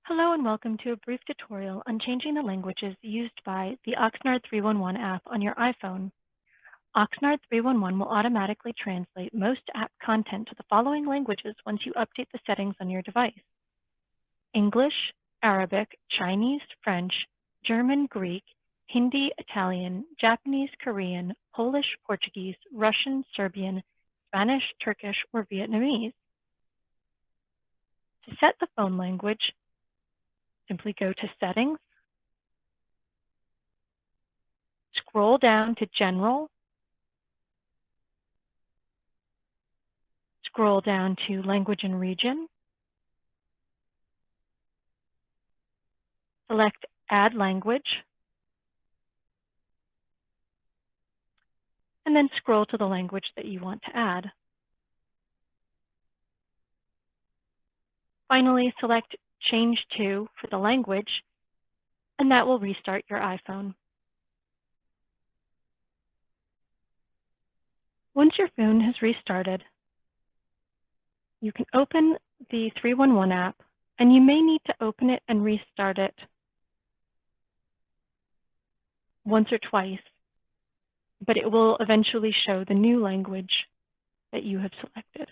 Hello and welcome to a brief tutorial on changing the languages used by the Oxnard 311 app on your iPhone. Oxnard 311 will automatically translate most app content to the following languages once you update the settings on your device: English, Arabic, Chinese, French, German, Greek, Hindi, Italian, Japanese, Korean, Polish, Portuguese, Russian, Serbian, Spanish, Turkish, or Vietnamese. To set the phone language, simply go to Settings, scroll down to General, scroll down to Language and Region, select Add Language, and then scroll to the language that you want to add. Finally, select Change To for the language, and that will restart your iPhone. Once your phone has restarted, you can open the 311 app, and you may need to open it and restart it once or twice, but it will eventually show the new language that you have selected.